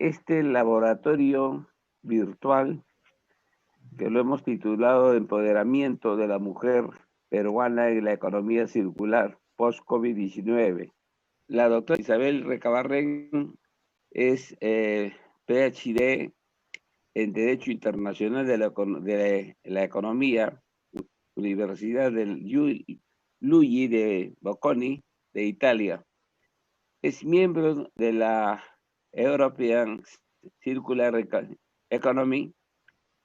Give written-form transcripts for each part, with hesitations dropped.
este laboratorio virtual que lo hemos titulado Empoderamiento de la Mujer Peruana en la Economía Circular post-COVID-19. La doctora Isabel Recabarren es PhD en Derecho Internacional de la Economía, Universidad del Luigi de Bocconi, de Italia. Es miembro de la European Circular Economy,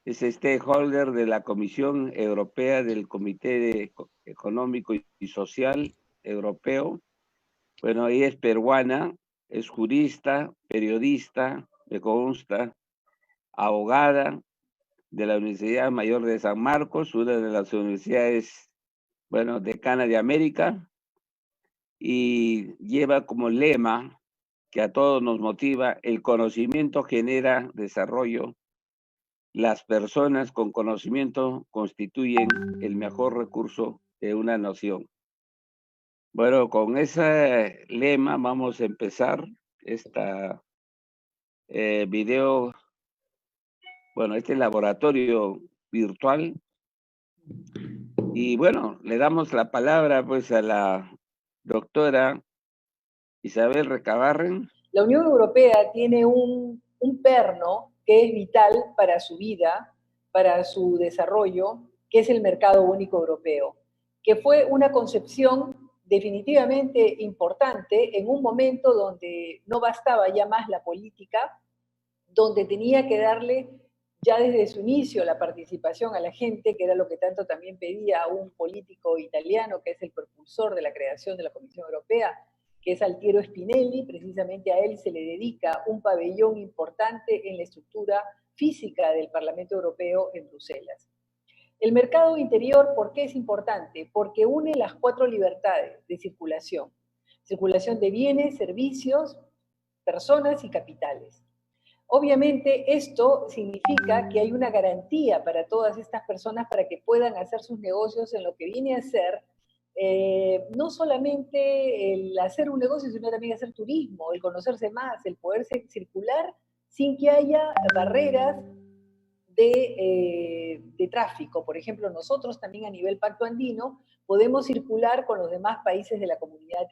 es stakeholder de la Comisión Europea del Comité Económico y Social Europeo. Bueno, ella es peruana, es jurista, periodista, me consta, abogada de la Universidad Mayor de San Marcos, una de las universidades, bueno, decana de América, y lleva como lema que a todos nos motiva: el conocimiento genera desarrollo. Las personas con conocimiento constituyen el mejor recurso de una nación. Bueno, con ese lema vamos a empezar esta video, bueno, este laboratorio virtual. Y bueno, le damos la palabra pues a la doctora Isabel Recabarren. La Unión Europea tiene un perno que es vital para su vida, para su desarrollo, que es el mercado único europeo, que fue una concepción definitivamente importante en un momento donde no bastaba ya más la política, donde tenía que darle ya desde su inicio la participación a la gente, que era lo que tanto también pedía un político italiano, que es el propulsor de la creación de la Comisión Europea, que es Altiero Spinelli. Precisamente a él se le dedica un pabellón importante en la estructura física del Parlamento Europeo en Bruselas. El mercado interior, ¿por qué es importante? Porque une las 4 libertades de circulación. Circulación de bienes, servicios, personas y capitales. Obviamente esto significa que hay una garantía para todas estas personas para que puedan hacer sus negocios en lo que viene a ser no solamente el hacer un negocio, sino también hacer turismo, el conocerse más, el poderse circular sin que haya barreras de tráfico. Por ejemplo, nosotros también a nivel Pacto Andino podemos circular con los demás países de la comunidad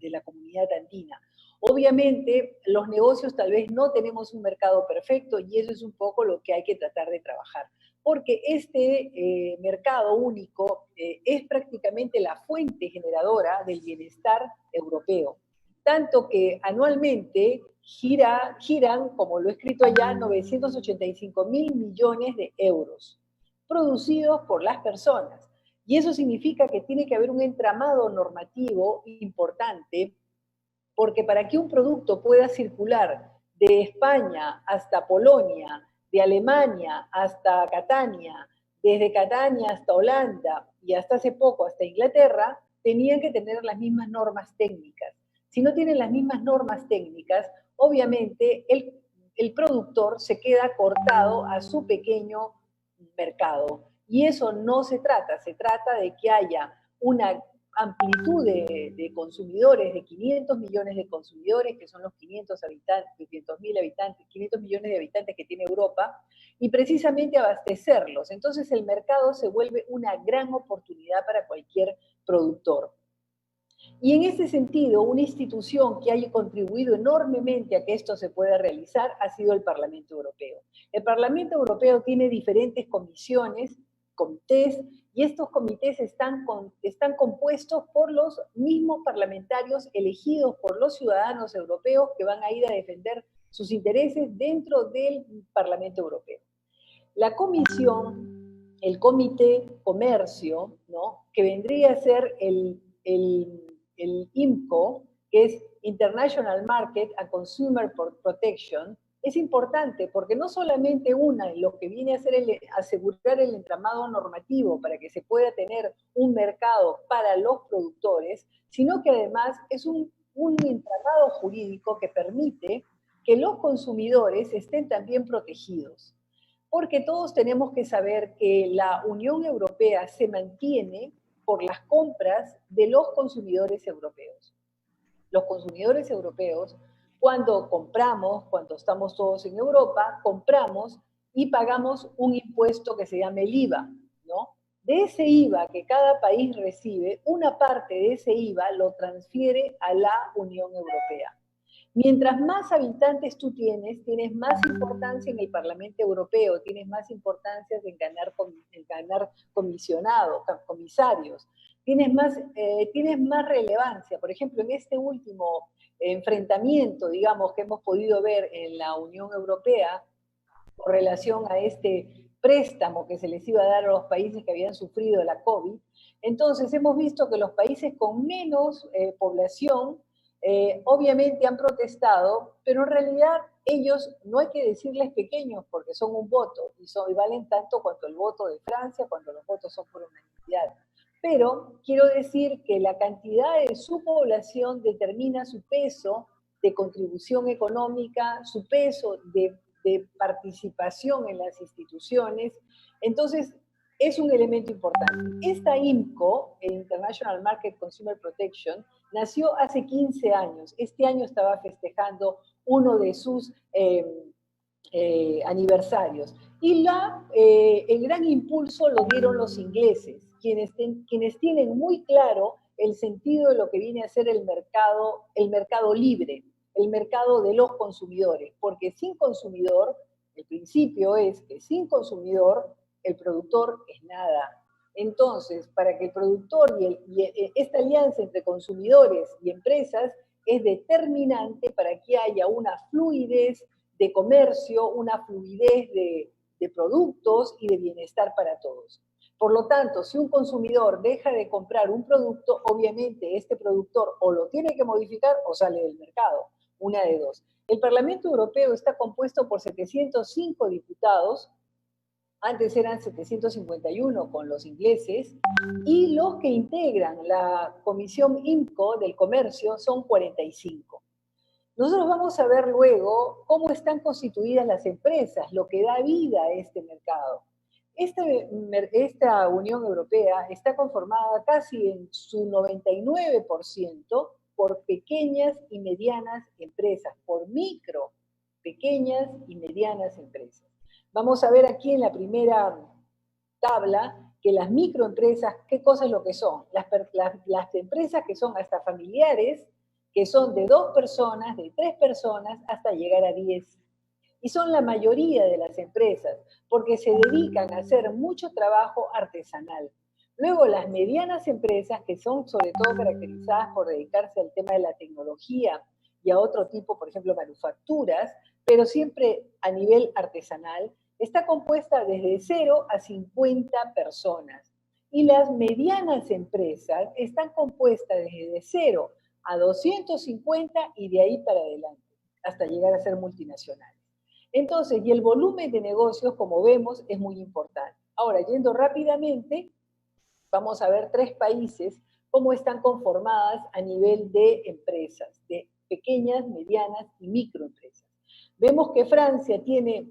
de la comunidad andina. Obviamente, los negocios tal vez no tenemos un mercado perfecto y eso es un poco lo que hay que tratar de trabajar, porque este mercado único es prácticamente la fuente generadora del bienestar europeo. Tanto que anualmente giran, como lo he escrito allá, 985.000 millones de euros, producidos por las personas. Y eso significa que tiene que haber un entramado normativo importante, porque para que un producto pueda circular de España hasta Polonia, de Alemania hasta Catania, desde Catania hasta Holanda y hasta hace poco hasta Inglaterra, tenían que tener las mismas normas técnicas. Si no tienen las mismas normas técnicas, obviamente el productor se queda cortado a su pequeño mercado. Y eso no se trata de que haya una amplitud de consumidores, de 500 millones de consumidores, que son los 500 habitantes, 500.000 habitantes, 500 millones de habitantes que tiene Europa, y precisamente abastecerlos. Entonces el mercado se vuelve una gran oportunidad para cualquier productor. Y en ese sentido, una institución que haya contribuido enormemente a que esto se pueda realizar ha sido el Parlamento Europeo. El Parlamento Europeo tiene diferentes comisiones, comités, y estos comités están compuestos por los mismos parlamentarios elegidos por los ciudadanos europeos que van a ir a defender sus intereses dentro del Parlamento Europeo. La comisión, el comité comercio, ¿no?, que vendría a ser el IMCO, que es International Market and Consumer Protection, es importante porque no solamente lo que viene a ser asegurar el entramado normativo para que se pueda tener un mercado para los productores, sino que además es un entramado jurídico que permite que los consumidores estén también protegidos. Porque todos tenemos que saber que la Unión Europea se mantiene por las compras de los consumidores europeos. Los consumidores europeos Cuando compramos, cuando estamos todos en Europa, compramos y pagamos un impuesto que se llama el IVA, ¿no? De ese IVA que cada país recibe, una parte de ese IVA lo transfiere a la Unión Europea. Mientras más habitantes tú tienes más importancia en el Parlamento Europeo, tienes más importancia en ganar comisionados, comisarios, tienes más relevancia. Por ejemplo, en este último enfrentamiento, digamos, que hemos podido ver en la Unión Europea con relación a este préstamo que se les iba a dar a los países que habían sufrido la COVID, entonces hemos visto que los países con menos población obviamente han protestado, pero en realidad ellos no hay que decirles pequeños porque son un voto y valen tanto cuanto el voto de Francia cuando los votos son por unanimidad. Pero quiero decir que la cantidad de su población determina su peso de contribución económica, su peso de participación en las instituciones. Entonces, es un elemento importante. Esta IMCO, el International Market Consumer Protection, nació hace 15 años. Este año estaba festejando uno de sus aniversarios. Y el gran impulso lo dieron los ingleses, quienes tienen muy claro el sentido de lo que viene a ser el mercado libre, el mercado de los consumidores, porque sin consumidor, el principio es que sin consumidor, el productor es nada. Entonces, para que el productor esta alianza entre consumidores y empresas es determinante para que haya una fluidez de comercio, una fluidez de productos y de bienestar para todos. Por lo tanto, si un consumidor deja de comprar un producto, obviamente este productor o lo tiene que modificar o sale del mercado, una de dos. El Parlamento Europeo está compuesto por 705 diputados, antes eran 751 con los ingleses, y los que integran la Comisión IMCO del Comercio son 45. Nosotros vamos a ver luego cómo están constituidas las empresas, lo que da vida a este mercado. Esta Unión Europea está conformada casi en su 99% por pequeñas y medianas empresas, por micro, pequeñas y medianas empresas. Vamos a ver aquí en la primera tabla que las microempresas, ¿qué cosa es lo que son? Las empresas que son hasta familiares, que son de 2 personas, de 3 personas, hasta llegar a 10. Y son la mayoría de las empresas, porque se dedican a hacer mucho trabajo artesanal. Luego las medianas empresas, que son sobre todo caracterizadas por dedicarse al tema de la tecnología y a otro tipo, por ejemplo, manufacturas, pero siempre a nivel artesanal, está compuesta desde 0 a 50 personas. Y las medianas empresas están compuestas desde 0 a 250 y de ahí para adelante, hasta llegar a ser multinacionales. Entonces, y el volumen de negocios, como vemos, es muy importante. Ahora, yendo rápidamente, vamos a ver 3 países, cómo están conformadas a nivel de empresas, de pequeñas, medianas y microempresas. Vemos que Francia tiene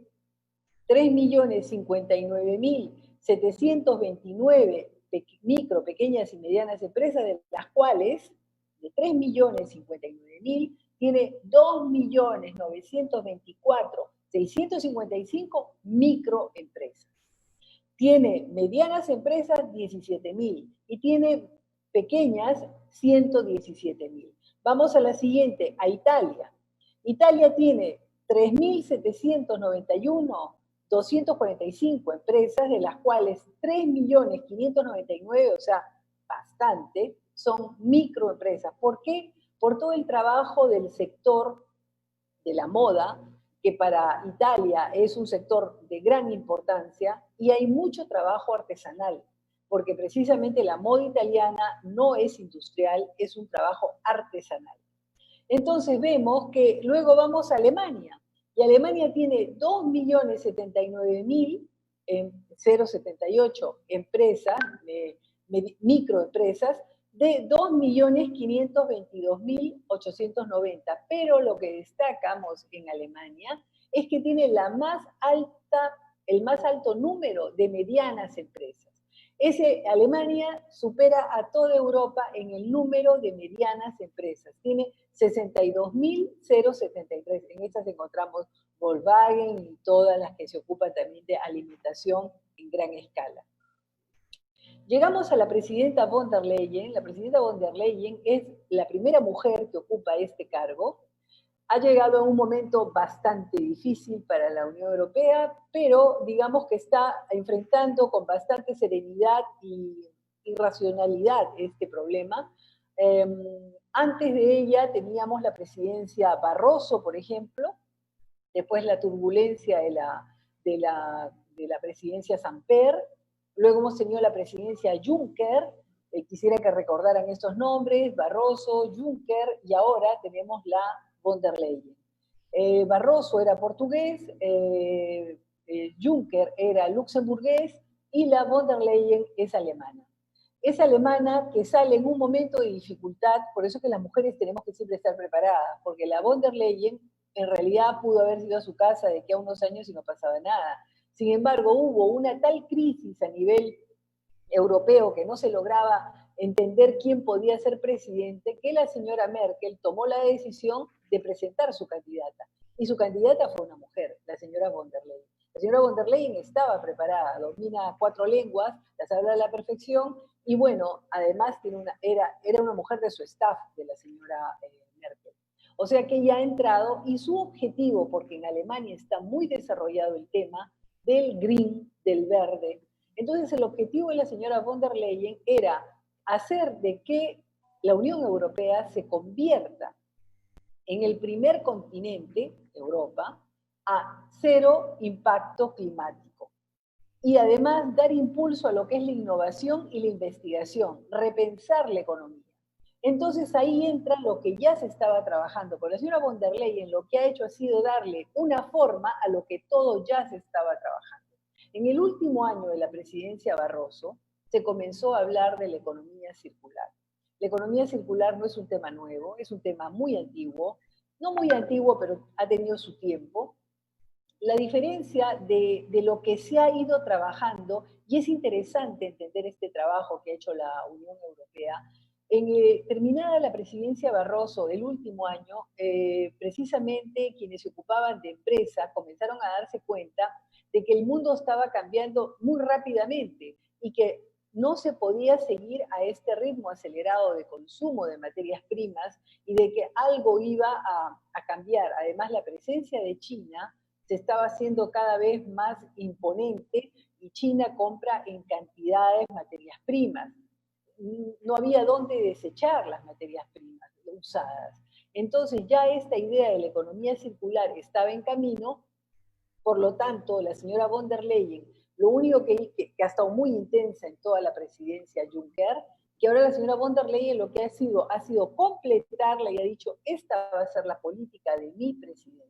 3.059.729 micro, pequeñas y medianas empresas, de las cuales, de 3.059.000, tiene 2.924.655 microempresas. Tiene medianas empresas 17.000 y tiene pequeñas 117.000. Vamos a la siguiente, a Italia. Italia tiene 3.791.245 empresas, de las cuales 3.599.000, o sea, bastante, son microempresas. ¿Por qué? Por todo el trabajo del sector de la moda, que para Italia es un sector de gran importancia, y hay mucho trabajo artesanal, porque precisamente la moda italiana no es industrial, es un trabajo artesanal. Entonces vemos que luego vamos a Alemania, y Alemania tiene 2.079.078 empresas, microempresas, de 2.522.890. Pero lo que destacamos en Alemania es que tiene el más alto número de medianas empresas. Alemania supera a toda Europa en el número de medianas empresas. Tiene 62.073. En estas encontramos Volkswagen y todas las que se ocupan también de alimentación en gran escala. Llegamos a la presidenta von der Leyen. La presidenta von der Leyen es la primera mujer que ocupa este cargo. Ha llegado en un momento bastante difícil para la Unión Europea, pero digamos que está enfrentando con bastante serenidad y racionalidad este problema. Antes de ella teníamos la presidencia Barroso, por ejemplo, después la turbulencia de la presidencia Samper, luego hemos tenido la presidencia Juncker, quisiera que recordaran estos nombres, Barroso, Juncker, y ahora tenemos la von der Leyen. Barroso era portugués, Juncker era luxemburgués y la von der Leyen es alemana. Es alemana que sale en un momento de dificultad, por eso que las mujeres tenemos que siempre estar preparadas, porque la von der Leyen en realidad pudo haber ido a su casa de aquí a unos años y no pasaba nada. Sin embargo, hubo una tal crisis a nivel europeo que no se lograba entender quién podía ser presidente, que la señora Merkel tomó la decisión de presentar su candidata. Y su candidata fue una mujer, la señora von der Leyen. La señora von der Leyen estaba preparada, domina 4 lenguas, las habla a la perfección, y bueno, además era una mujer de su staff, de la señora Merkel. O sea que ella ha entrado, y su objetivo, porque en Alemania está muy desarrollado el tema del green, del verde. Entonces el objetivo de la señora von der Leyen era hacer de que la Unión Europea se convierta en el primer continente, Europa, a 0 impacto climático. Y además dar impulso a lo que es la innovación y la investigación, repensar la economía. Entonces ahí entra lo que ya se estaba trabajando. Por la señora von der Leyen lo que ha hecho ha sido darle una forma a lo que todo ya se estaba trabajando. En el último año de la presidencia Barroso se comenzó a hablar de la economía circular. La economía circular no es un tema nuevo, es un tema muy antiguo, no muy antiguo, pero ha tenido su tiempo. La diferencia de lo que se ha ido trabajando, y es interesante entender este trabajo que ha hecho la Unión Europea, terminada la presidencia Barroso el último año, precisamente quienes se ocupaban de empresa comenzaron a darse cuenta de que el mundo estaba cambiando muy rápidamente y que no se podía seguir a este ritmo acelerado de consumo de materias primas y de que algo iba a cambiar. Además, la presencia de China se estaba haciendo cada vez más imponente y China compra en cantidades materias primas. No había dónde desechar las materias primas usadas. Entonces ya esta idea de la economía circular estaba en camino. Por lo tanto, la señora von der Leyen, lo único que ha estado muy intensa en toda la presidencia Juncker, que ahora la señora von der Leyen lo que ha sido completarla y ha dicho, esta va a ser la política de mi presidencia.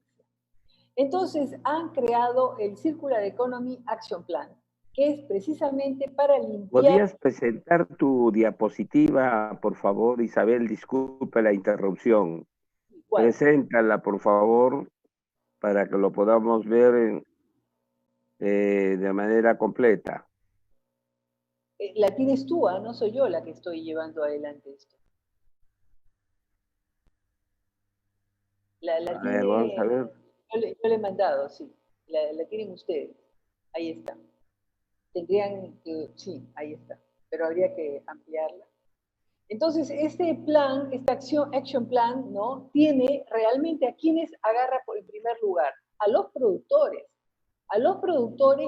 Entonces, han creado el Circular Economy Action Plan, que es precisamente para limpiar... ¿Podrías presentar tu diapositiva, por favor, Isabel? Disculpe la interrupción. ¿Cuál? Preséntala, por favor, para que lo podamos ver de manera completa. La tienes tú, ¿eh? No soy yo la que estoy llevando adelante esto. A ver, vamos a ver. Yo le he mandado, sí. La tienen ustedes. Ahí está. Tendrían que, sí, ahí está. Pero habría que ampliarla. Entonces, este plan, esta Action Plan, ¿no? Tiene realmente a quienes agarra por el primer lugar, a los productores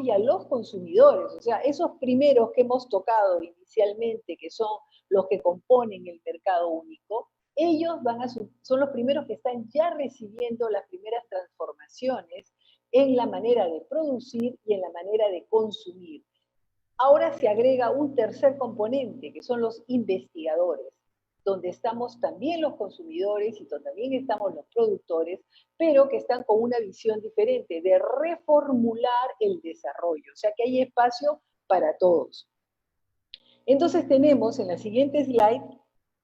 y a los consumidores. O sea, esos primeros que hemos tocado inicialmente, que son los que componen el mercado único, ellos son los primeros que están ya recibiendo las primeras transformaciones en la manera de producir y en la manera de consumir. Ahora se agrega un tercer componente, que son los investigadores, donde estamos también los consumidores y donde también estamos los productores, pero que están con una visión diferente, de reformular el desarrollo. O sea que hay espacio para todos. Entonces tenemos en la siguiente slide,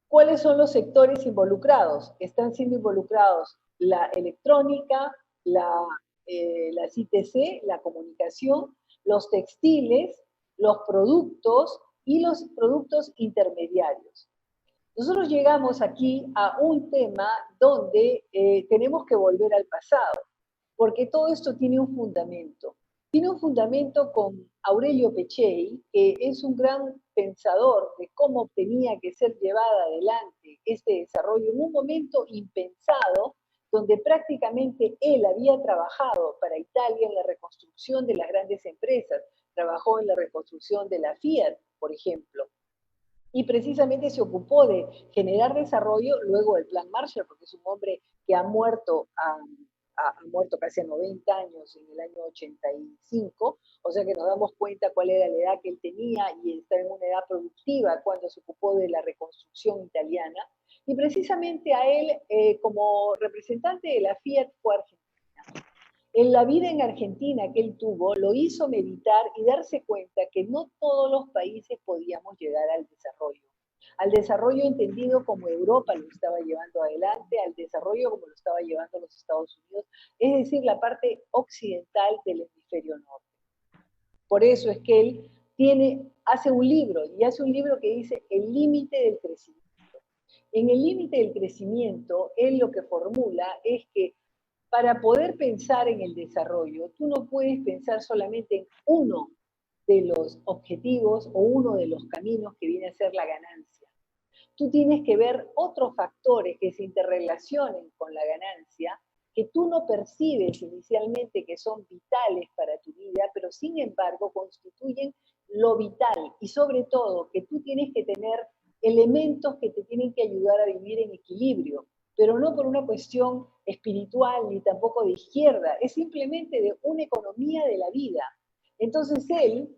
¿cuáles son los sectores involucrados? Están siendo involucrados la electrónica, las ITC, la comunicación, los textiles, los productos, y los productos intermediarios. Nosotros llegamos aquí a un tema donde tenemos que volver al pasado, porque todo esto tiene un fundamento. Tiene un fundamento con Aurelio Peccei, que es un gran pensador de cómo tenía que ser llevada adelante este desarrollo en un momento impensado, donde prácticamente él había trabajado para Italia en la reconstrucción de las grandes empresas, trabajó en la reconstrucción de la Fiat, por ejemplo, y precisamente se ocupó de generar desarrollo luego del Plan Marshall, porque es un hombre que ha muerto casi a 90 años en el año 85, o sea que nos damos cuenta cuál era la edad que él tenía y estaba en una edad productiva cuando se ocupó de la reconstrucción italiana. Y precisamente a él, como representante de la Fiat, fue Argentina. En la vida en Argentina que él tuvo, lo hizo meditar y darse cuenta que no todos los países podíamos llegar al desarrollo entendido como Europa lo estaba llevando adelante, al desarrollo como lo estaba llevando los Estados Unidos, es decir, la parte occidental del hemisferio norte. Por eso es que él hace un libro que dice El límite del crecimiento. En el límite del crecimiento, él lo que formula es que para poder pensar en el desarrollo, tú no puedes pensar solamente en uno de los objetivos o uno de los caminos que viene a ser la ganancia. Tú tienes que ver otros factores que se interrelacionen con la ganancia, que tú no percibes inicialmente que son vitales para tu vida, pero sin embargo constituyen lo vital y sobre todo que tú tienes que tener elementos que te tienen que ayudar a vivir en equilibrio, pero no por una cuestión espiritual ni tampoco de izquierda, es simplemente de una economía de la vida. Entonces él,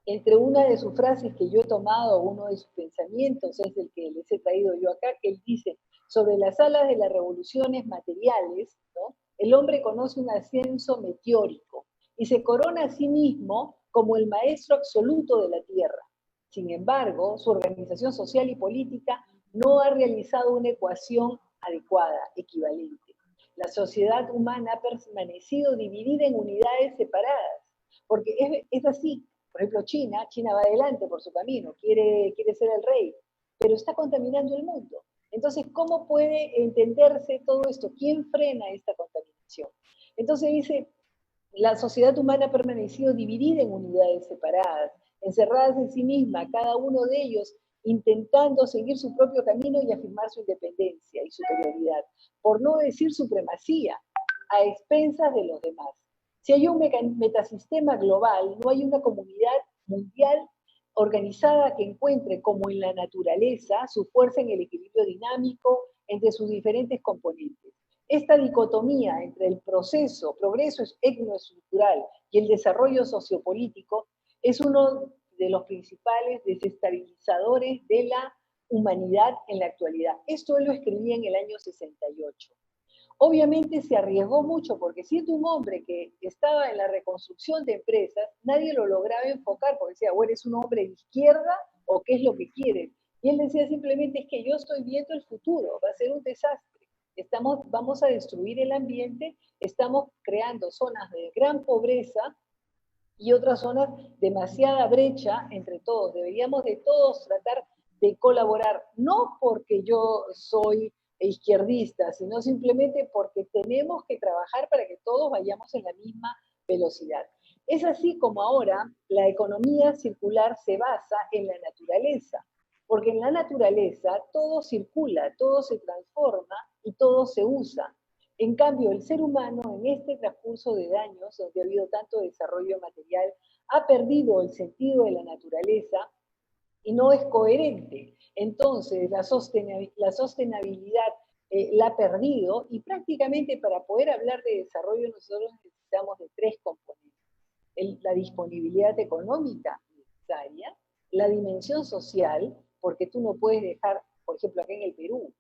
entre una de sus frases que yo he tomado, uno de sus pensamientos, es el que les he traído yo acá, que él dice, sobre las alas de las revoluciones materiales, ¿no? El hombre conoce un ascenso meteórico y se corona a sí mismo como el maestro absoluto de la tierra. Sin embargo, su organización social y política no ha realizado una ecuación adecuada, equivalente. La sociedad humana ha permanecido dividida en unidades separadas, porque es así. Por ejemplo, China va adelante por su camino, quiere ser el rey, pero está contaminando el mundo. Entonces, ¿cómo puede entenderse todo esto? ¿Quién frena esta contaminación? Entonces dice, la sociedad humana ha permanecido dividida en unidades separadas, encerradas en sí misma, cada uno de ellos intentando seguir su propio camino y afirmar su independencia y superioridad, por no decir supremacía, a expensas de los demás. Si hay un metasistema global, no hay una comunidad mundial organizada que encuentre, como en la naturaleza, su fuerza en el equilibrio dinámico entre sus diferentes componentes. Esta dicotomía entre el progreso etnoestructural y el desarrollo sociopolítico es uno de los principales desestabilizadores de la humanidad en la actualidad. Esto él lo escribía en el año 68. Obviamente se arriesgó mucho porque siendo un hombre que estaba en la reconstrucción de empresas, nadie lo lograba enfocar porque decía, o eres un hombre de izquierda o qué es lo que quieres. Y él decía simplemente, es que yo estoy viendo el futuro, va a ser un desastre. Vamos a destruir el ambiente, estamos creando zonas de gran pobreza y otras zonas demasiada brecha entre todos. Deberíamos de todos tratar de colaborar, no porque yo soy izquierdista, sino simplemente porque tenemos que trabajar para que todos vayamos en la misma velocidad. Es así como ahora la economía circular se basa en la naturaleza, porque en la naturaleza todo circula, todo se transforma y todo se usa. En cambio, el ser humano en este transcurso de años, donde ha habido tanto desarrollo material, ha perdido el sentido de la naturaleza y no es coherente. Entonces, la sostenibilidad la ha perdido y prácticamente para poder hablar de desarrollo nosotros necesitamos de tres componentes. La disponibilidad económica necesaria, la dimensión social, porque tú no puedes dejar, por ejemplo, acá en el Perú,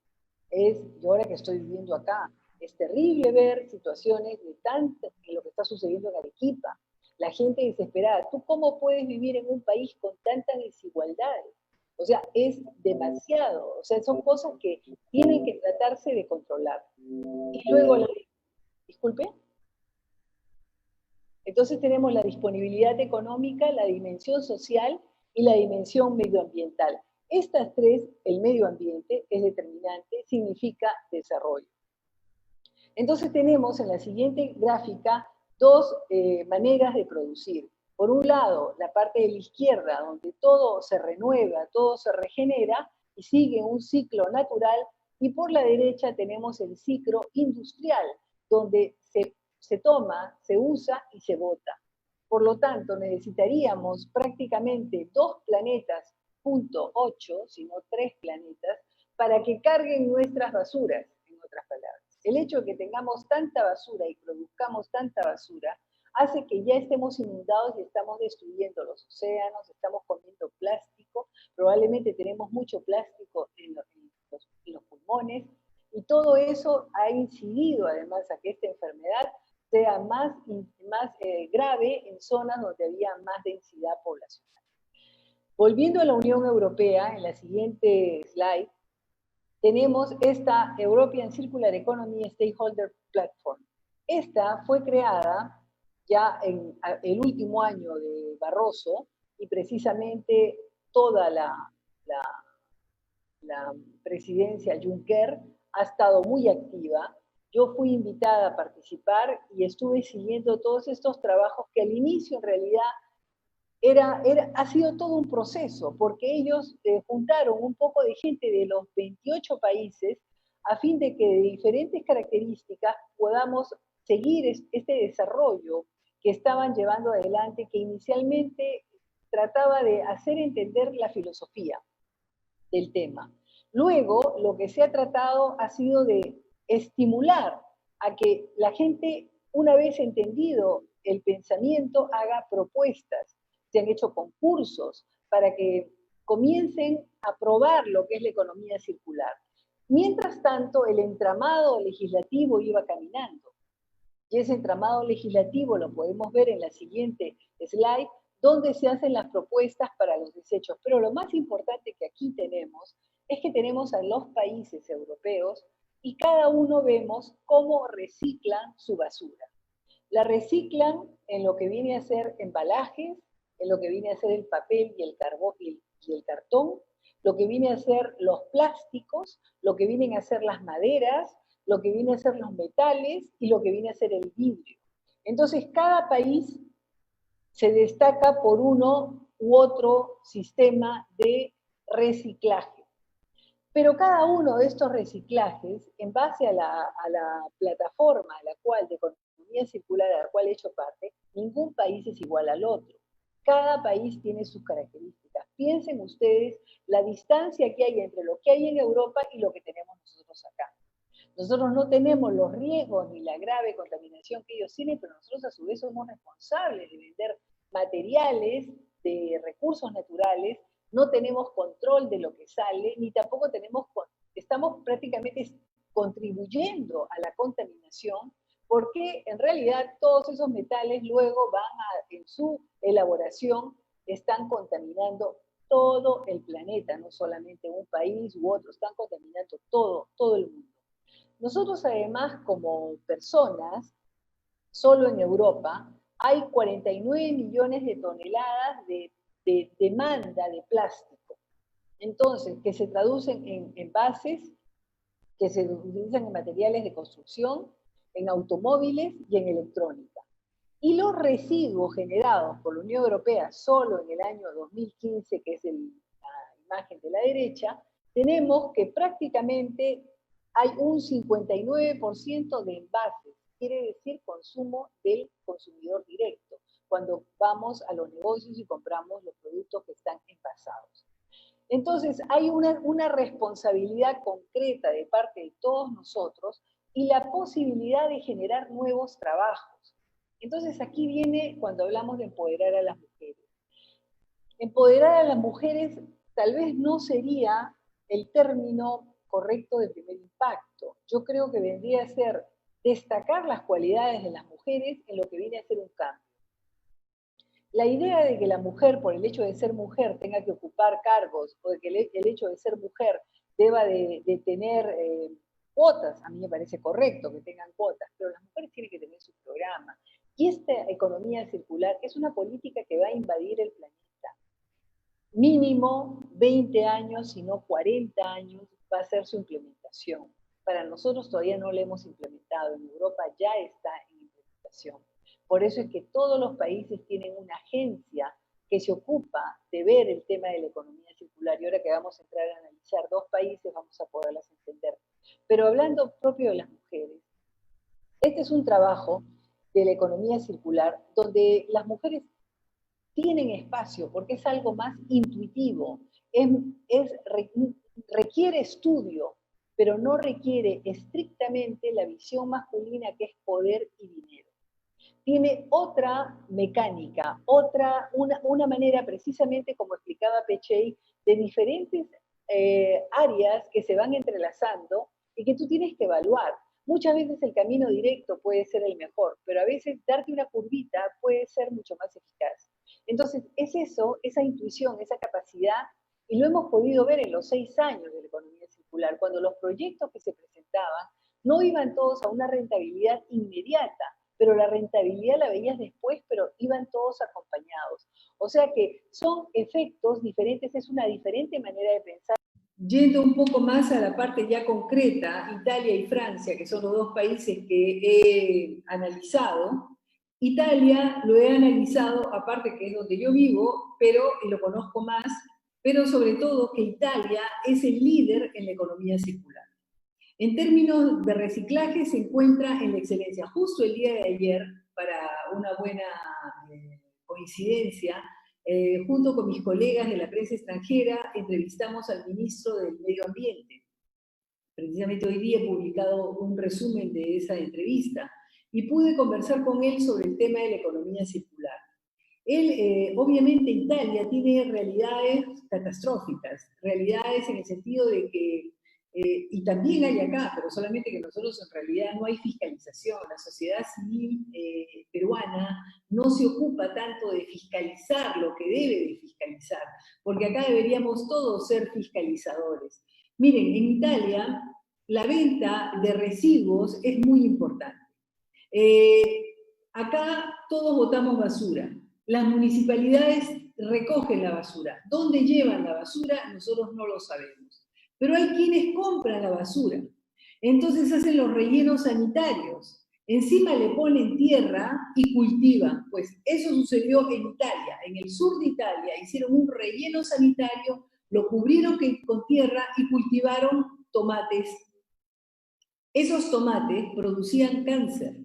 yo ahora que estoy viviendo acá, es terrible ver situaciones de lo que está sucediendo en Arequipa, la gente desesperada. ¿Tú cómo puedes vivir en un país con tantas desigualdades? O sea, es demasiado. O sea, son cosas que tienen que tratarse de controlar. Y luego, disculpe. Entonces tenemos la disponibilidad económica, la dimensión social y la dimensión medioambiental. Estas tres, el medio ambiente es determinante, significa desarrollo. Entonces tenemos en la siguiente gráfica dos maneras de producir. Por un lado, la parte de la izquierda, donde todo se renueva, todo se regenera y sigue un ciclo natural, y por la derecha tenemos el ciclo industrial, donde se toma, se usa y se bota. Por lo tanto, necesitaríamos prácticamente 2 planetas, .8, sino 3 planetas, para que carguen nuestras basuras, en otras palabras. El hecho de que tengamos tanta basura y produzcamos tanta basura hace que ya estemos inundados y estamos destruyendo los océanos, estamos comiendo plástico, probablemente tenemos mucho plástico en los pulmones, y todo eso ha incidido además a que esta enfermedad sea más grave en zonas donde había más densidad poblacional. Volviendo a la Unión Europea, en la siguiente slide, tenemos esta European Circular Economy Stakeholder Platform. Esta fue creada ya en el último año de Barroso, y precisamente toda la presidencia Juncker ha estado muy activa. Yo fui invitada a participar y estuve siguiendo todos estos trabajos que al inicio en realidad ha sido todo un proceso, porque ellos juntaron un poco de gente de los 28 países a fin de que de diferentes características podamos seguir este desarrollo que estaban llevando adelante, que inicialmente trataba de hacer entender la filosofía del tema. Luego, lo que se ha tratado ha sido de estimular a que la gente, una vez entendido el pensamiento, haga propuestas. Se han hecho concursos para que comiencen a probar lo que es la economía circular. Mientras tanto, el entramado legislativo iba caminando. Y ese entramado legislativo lo podemos ver en la siguiente slide, donde se hacen las propuestas para los desechos. Pero lo más importante que aquí tenemos es que tenemos a los países europeos y cada uno vemos cómo reciclan su basura. La reciclan en lo que viene a ser embalajes, en lo que viene a ser el papel y el cartón, lo que viene a ser los plásticos, lo que vienen a ser las maderas, lo que viene a ser los metales y lo que viene a ser el vidrio. Entonces, cada país se destaca por uno u otro sistema de reciclaje. Pero cada uno de estos reciclajes, en base a la plataforma de economía circular a la cual he hecho parte, ningún país es igual al otro. Cada país tiene sus características. Piensen ustedes la distancia que hay entre lo que hay en Europa y lo que tenemos nosotros acá. Nosotros no tenemos los riesgos ni la grave contaminación que ellos tienen, pero nosotros a su vez somos responsables de vender materiales, de recursos naturales, no tenemos control de lo que sale, ni tampoco estamos prácticamente contribuyendo a la contaminación, porque en realidad todos esos metales luego en su elaboración, están contaminando todo el planeta, no solamente un país u otro, están contaminando todo el mundo. Nosotros además, como personas, solo en Europa, hay 49 millones de toneladas de demanda de plástico. Entonces, que se traducen en envases, que se utilizan en materiales de construcción, en automóviles y en electrónica. Y los residuos generados por la Unión Europea solo en el año 2015, que es la imagen de la derecha, tenemos que prácticamente hay un 59% de envases, quiere decir consumo del consumidor directo, cuando vamos a los negocios y compramos los productos que están envasados. Entonces, hay una responsabilidad concreta de parte de todos nosotros y la posibilidad de generar nuevos trabajos. Entonces, aquí viene cuando hablamos de empoderar a las mujeres. Empoderar a las mujeres tal vez no sería el término correcto de primer impacto. Yo creo que vendría a ser destacar las cualidades de las mujeres en lo que viene a ser un cambio. La idea de que la mujer, por el hecho de ser mujer, tenga que ocupar cargos, o de que el hecho de ser mujer deba de tener cuotas, a mí me parece correcto que tengan cuotas, pero las mujeres tienen que tener su programa. Y esta economía circular es una política que va a invadir el planeta. mínimo 20 años, si no 40 años, va a ser su implementación. Para nosotros todavía no la hemos implementado, en Europa ya está en implementación. Por eso es que todos los países tienen una agencia que se ocupa de ver el tema de la economía circular, y ahora que vamos a entrar a analizar 2 países vamos a poderlas entender. Pero hablando propio de las mujeres, este es un trabajo de la economía circular donde las mujeres tienen espacio porque es algo más intuitivo, requiere estudio, pero no requiere estrictamente la visión masculina que es poder y dinero. Tiene otra mecánica, una manera precisamente como explicaba Pechey, de diferentes áreas que se van entrelazando y que tú tienes que evaluar. Muchas veces el camino directo puede ser el mejor, pero a veces darte una curvita puede ser mucho más eficaz. Entonces, es eso, esa intuición, esa capacidad, y lo hemos podido ver en los 6 años de la economía circular, cuando los proyectos que se presentaban no iban todos a una rentabilidad inmediata, pero la rentabilidad la veías después, pero iban todos acompañados. O sea que son efectos diferentes, es una diferente manera de pensar. Yendo un poco más a la parte ya concreta, Italia y Francia, que son los 2 países que he analizado, Italia lo he analizado, aparte que es donde yo vivo, pero y lo conozco más, pero sobre todo que Italia es el líder en la economía circular. En términos de reciclaje se encuentra en la excelencia. Justo el día de ayer, para una buena coincidencia, junto con mis colegas de la prensa extranjera, entrevistamos al ministro del Medio Ambiente. Precisamente hoy día he publicado un resumen de esa entrevista y pude conversar con él sobre el tema de la economía circular. Él, obviamente, Italia tiene realidades catastróficas, realidades en el sentido de que, y también hay acá, pero solamente que nosotros en realidad no hay fiscalización. La sociedad civil peruana no se ocupa tanto de fiscalizar lo que debe de fiscalizar, porque acá deberíamos todos ser fiscalizadores. Miren, en Italia la venta de residuos es muy importante. Acá todos botamos basura. Las municipalidades recogen la basura. ¿Dónde llevan la basura? Nosotros no lo sabemos. Pero hay quienes compran la basura. Entonces hacen los rellenos sanitarios. Encima le ponen tierra y cultivan. Pues eso sucedió en Italia. En el sur de Italia hicieron un relleno sanitario, lo cubrieron con tierra y cultivaron tomates. Esos tomates producían cáncer.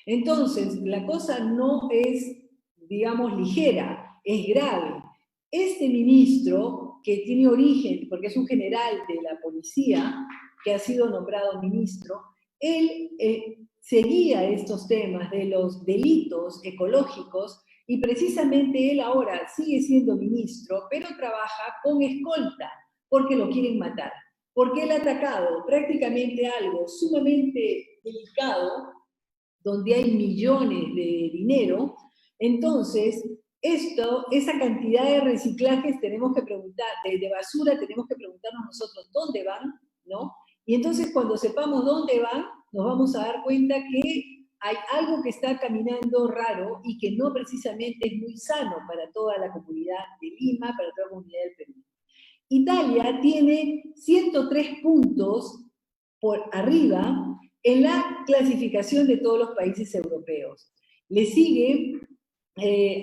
Entonces, la cosa no es, digamos, ligera, es grave. Este ministro, que tiene origen, porque es un general de la policía, que ha sido nombrado ministro, él seguía estos temas de los delitos ecológicos y precisamente él ahora sigue siendo ministro, pero trabaja con escolta, porque lo quieren matar. Porque él ha atacado prácticamente algo sumamente delicado, donde hay millones de dinero. Entonces, esa cantidad de reciclajes tenemos que preguntar, de basura tenemos que preguntarnos nosotros dónde van, ¿no? Y entonces cuando sepamos dónde van, nos vamos a dar cuenta que hay algo que está caminando raro y que no precisamente es muy sano para toda la comunidad de Lima, para toda la comunidad del Perú. Italia tiene 103 puntos por arriba en la clasificación de todos los países europeos. Le sigue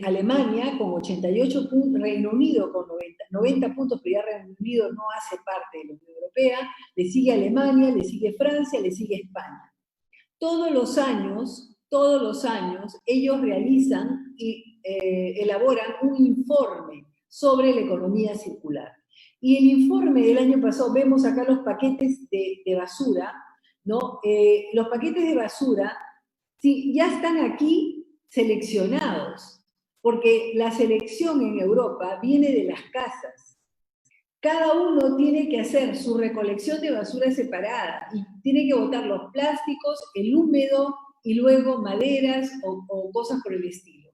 Alemania con 88 puntos, Reino Unido con 90 puntos, pero ya Reino Unido no hace parte de la Unión Europea, le sigue Alemania, le sigue Francia, le sigue España. Todos los años, ellos realizan y elaboran un informe sobre la economía circular. Y el informe del año pasado, vemos acá los paquetes de basura, ¿no? Los paquetes de basura, sí, ya están aquí seleccionados, porque la selección en Europa viene de las casas. Cada uno tiene que hacer su recolección de basura separada y tiene que botar los plásticos, el húmedo y luego maderas o cosas por el estilo.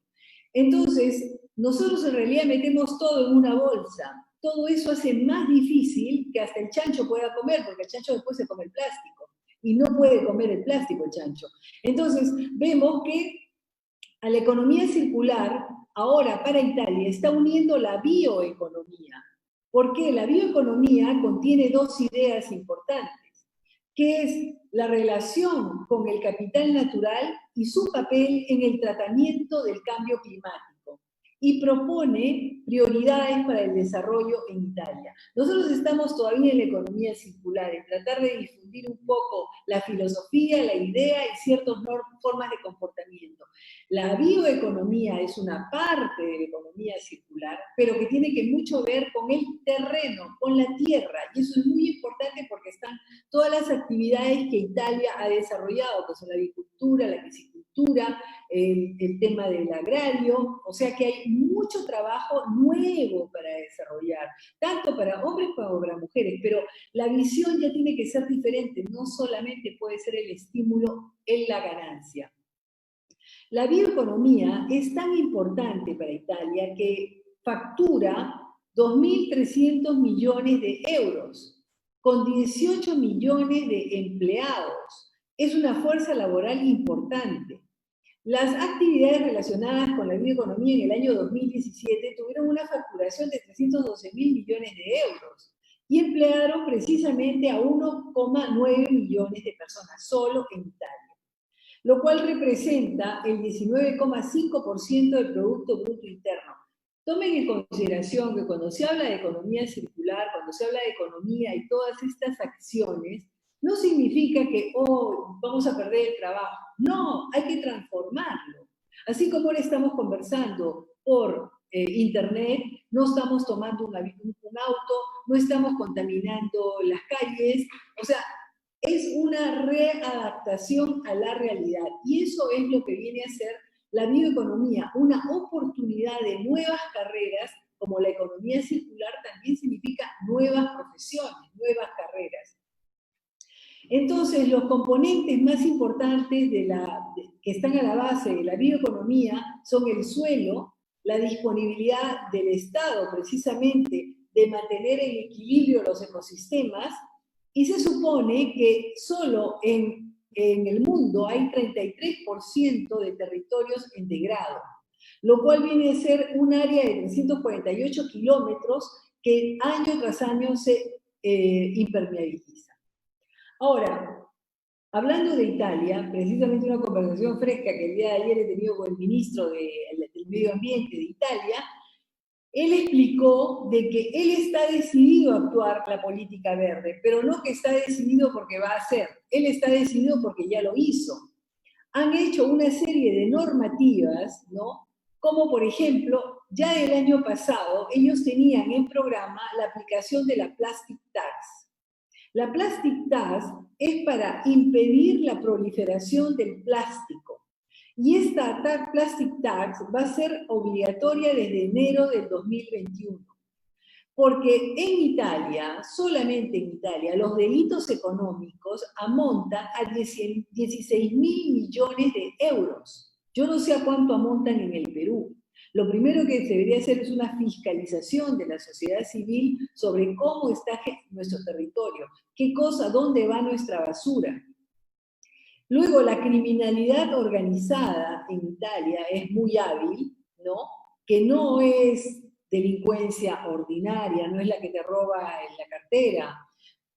Entonces, nosotros en realidad metemos todo en una bolsa. Todo eso hace más difícil que hasta el chancho pueda comer, porque el chancho después se come el plástico y no puede comer el plástico el chancho. Entonces, vemos que a la economía circular, ahora para Italia está uniendo la bioeconomía. ¿Por qué? La bioeconomía contiene dos ideas importantes, que es la relación con el capital natural y su papel en el tratamiento del cambio climático, y propone prioridades para el desarrollo en Italia. Nosotros estamos todavía en la economía circular, en tratar de difundir un poco la filosofía, la idea y ciertas formas de comportamiento. La bioeconomía es una parte de la economía circular, pero que tiene que mucho ver con el terreno, con la tierra, y eso es muy importante porque están todas las actividades que Italia ha desarrollado, que son la agricultura, la piscicultura, el tema del agrario, o sea que hay mucho trabajo nuevo para desarrollar, tanto para hombres como para mujeres, pero la visión ya tiene que ser diferente, no solamente puede ser el estímulo en la ganancia. La bioeconomía es tan importante para Italia que factura 2.300 millones de euros, con 18 millones de empleados. Es una fuerza laboral importante. Las actividades relacionadas con la bioeconomía en el año 2017 tuvieron una facturación de 312.000 millones de euros y emplearon precisamente a 1,9 millones de personas solo en Italia, lo cual representa el 19,5% del Producto Bruto Interno. Tomen en consideración que cuando se habla de economía circular, cuando se habla de economía y todas estas acciones, no significa que, oh, vamos a perder el trabajo. No, hay que transformarlo. Así como ahora estamos conversando por internet, no estamos tomando un auto, no estamos contaminando las calles, o sea, es una readaptación a la realidad. Y eso es lo que viene a ser la bioeconomía, una oportunidad de nuevas carreras, como la economía circular también significa nuevas profesiones, nuevas carreras. Entonces, los componentes más importantes que están a la base de la bioeconomía son el suelo, la disponibilidad del Estado, precisamente, de mantener en equilibrio los ecosistemas, y se supone que solo en el mundo hay 33% de territorios en degrado, lo cual viene a ser un área de 348 kilómetros que año tras año se impermeabiliza. Ahora, hablando de Italia, precisamente una conversación fresca que el día de ayer he tenido con el ministro del Medio Ambiente de Italia, él explicó de que él está decidido a actuar la política verde, pero no que está decidido porque va a hacer, él está decidido porque ya lo hizo. Han hecho una serie de normativas, ¿no? Como por ejemplo, ya el año pasado ellos tenían en programa la aplicación de la Plastic Tax. La Plastic Tax es para impedir la proliferación del plástico. Y esta Plastic Tax va a ser obligatoria desde enero del 2021. Porque en Italia, solamente en Italia, los delitos económicos amontan a 16.000 millones de euros. Yo no sé a cuánto amontan en el Perú. Lo primero que se debería hacer es una fiscalización de la sociedad civil sobre cómo está nuestro territorio, qué cosa, dónde va nuestra basura. Luego, la criminalidad organizada en Italia es muy hábil, ¿no? Que no es delincuencia ordinaria, no es la que te roba en la cartera.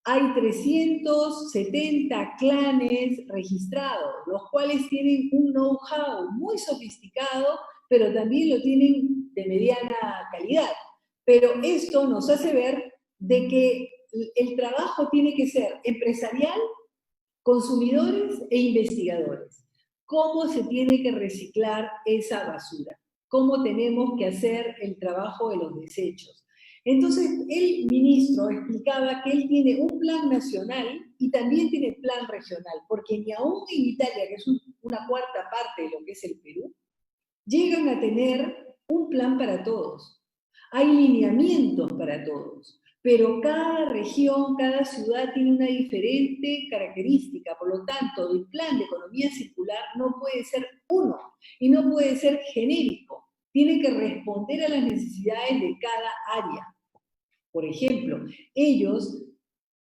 Hay 370 clanes registrados, los cuales tienen un know-how muy sofisticado, pero también lo tienen de mediana calidad. Pero esto nos hace ver de que el trabajo tiene que ser empresarial, consumidores e investigadores. ¿Cómo se tiene que reciclar esa basura? ¿Cómo tenemos que hacer el trabajo de los desechos? Entonces, el ministro explicaba que él tiene un plan nacional y también tiene plan regional, porque ni aún en Italia, que es una cuarta parte de lo que es el Perú, llegan a tener un plan para todos. Hay lineamientos para todos. Pero cada región, cada ciudad tiene una diferente característica. Por lo tanto, el plan de economía circular no puede ser uno y no puede ser genérico. Tiene que responder a las necesidades de cada área. Por ejemplo, ellos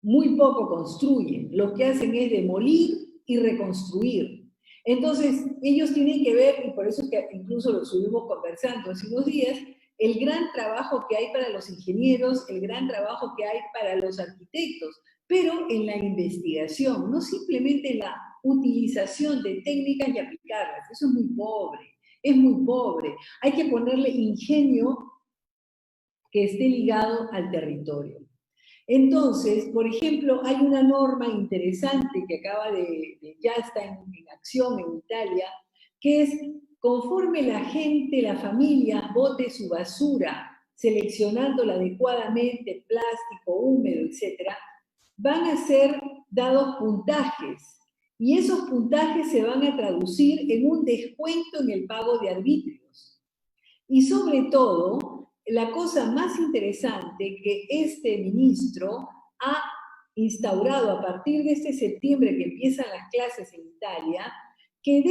muy poco construyen. Lo que hacen es demolir y reconstruir. Entonces, ellos tienen que ver, y por eso es que incluso lo estuvimos conversando hace unos días, el gran trabajo que hay para los ingenieros, el gran trabajo que hay para los arquitectos, pero en la investigación, no simplemente en la utilización de técnicas y aplicarlas. Eso es muy pobre, es muy pobre. Hay que ponerle ingenio que esté ligado al territorio. Entonces, por ejemplo, hay una norma interesante que ya está en acción en Italia, que es conforme la gente, la familia, bote su basura, seleccionándola adecuadamente, plástico, húmedo, etc., van a ser dados puntajes. Y esos puntajes se van a traducir en un descuento en el pago de arbitrios. Y sobre todo, la cosa más interesante que este ministro ha instaurado a partir de este septiembre que empiezan las clases en Italia, que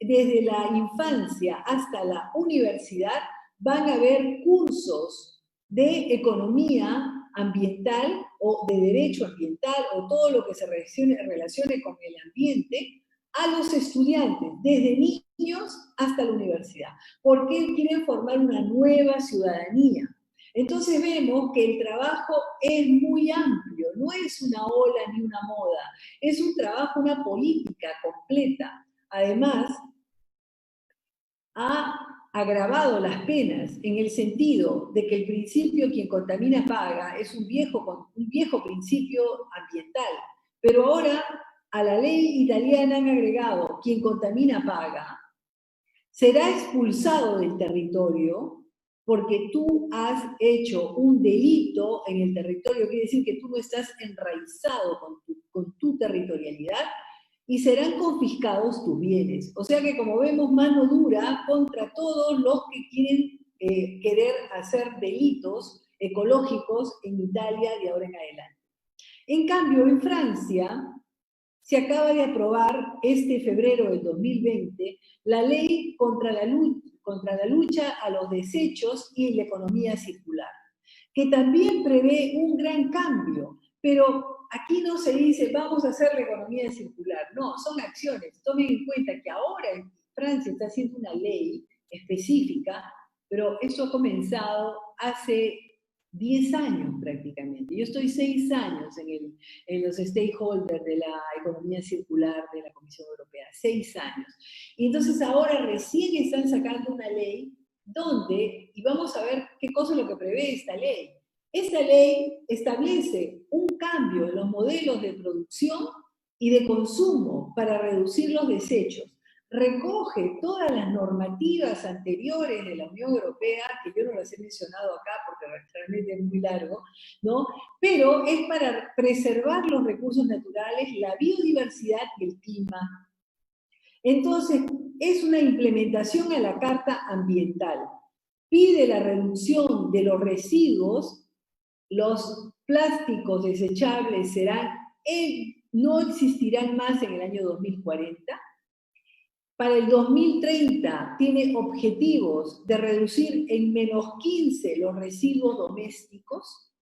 desde la infancia hasta la universidad van a haber cursos de economía ambiental o de derecho ambiental o todo lo que se relacione con el ambiente a los estudiantes, desde niños hasta la universidad, porque quieren formar una nueva ciudadanía. Entonces vemos que el trabajo es muy amplio, no es una ola ni una moda, es un trabajo, una política completa. Además, ha agravado las penas en el sentido de que el principio quien contamina paga es un viejo principio ambiental, pero ahora a la ley italiana han agregado quien contamina paga, será expulsado del territorio porque tú has hecho un delito en el territorio, quiere decir que tú no estás enraizado con tu territorialidad, y serán confiscados tus bienes. O sea que, como vemos, mano dura contra todos los que quieren querer hacer delitos ecológicos en Italia de ahora en adelante. En cambio, en Francia se acaba de aprobar este febrero del 2020 la ley contra la lucha a los desechos y la economía circular, que también prevé un gran cambio, pero aquí no se dice vamos a hacer la economía circular, no, son acciones. Tomen en cuenta que ahora en Francia está haciendo una ley específica, pero eso ha comenzado hace 10 años prácticamente. Yo estoy 6 años en los stakeholders de la economía circular de la Comisión Europea, 6 años. Y entonces ahora recién están sacando una ley donde, y vamos a ver qué cosa es lo que prevé esta ley. Esta ley establece un cambio en los modelos de producción y de consumo para reducir los desechos. Recoge todas las normativas anteriores de la Unión Europea, que yo no las he mencionado acá porque realmente es muy largo, ¿no? Pero es para preservar los recursos naturales, la biodiversidad y el clima. Entonces, es una implementación a la Carta Ambiental. Pide la reducción de los residuos, los plásticos desechables no existirán más en el año 2040. Para el 2030 tiene objetivos de reducir en -15 los residuos domésticos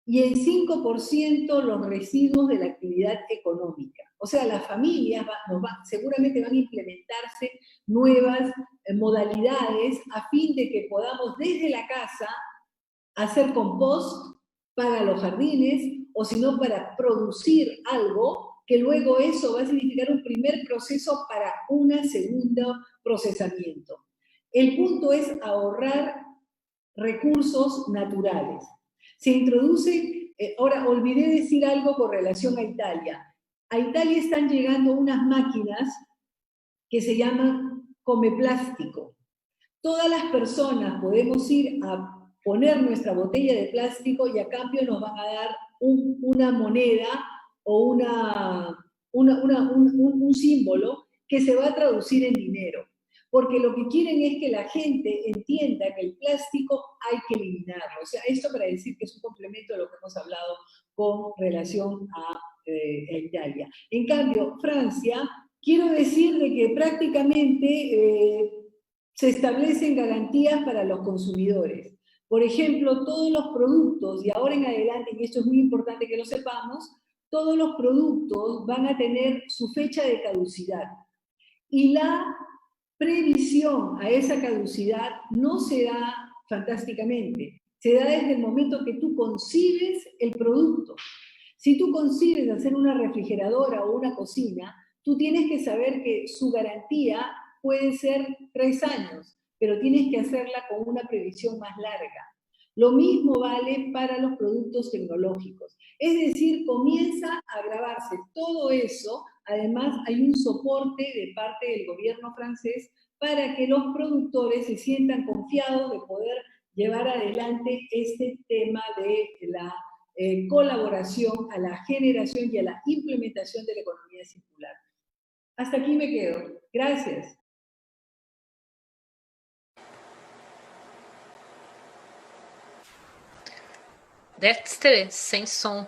y en 5% los residuos de la actividad económica. O sea, las familias seguramente van a implementarse nuevas modalidades a fin de que podamos desde la casa hacer compost para los jardines, o si no para producir algo que luego eso va a significar un primer proceso para un segundo procesamiento. El punto es ahorrar recursos naturales. Se introduce, ahora olvidé decir algo con relación a Italia. A Italia están llegando unas máquinas que se llaman come plástico. Todas las personas podemos ir a poner nuestra botella de plástico y a cambio nos van a dar una moneda o un símbolo que se va a traducir en dinero. Porque lo que quieren es que la gente entienda que el plástico hay que eliminarlo. O sea, esto para decir que es un complemento de lo que hemos hablado con relación a Italia. En cambio, Francia, quiero decir de que prácticamente se establecen garantías para los consumidores. Por ejemplo, todos los productos, y ahora en adelante, y esto es muy importante que lo sepamos, todos los productos van a tener su fecha de caducidad. y la previsión a esa caducidad no se da fantásticamente, se da desde el momento que tú concibes el producto. Si tú concibes hacer una refrigeradora o una cocina, tú tienes que saber que su garantía puede ser 3 años, pero tienes que hacerla con una previsión más larga. Lo mismo vale para los productos tecnológicos. Es decir, comienza a agravarse todo eso. Además, hay un soporte de parte del gobierno francés para que los productores se sientan confiados de poder llevar adelante este tema de la colaboración a la generación y a la implementación de la economía circular. Hasta aquí me quedo. Gracias. Dexter, sem som.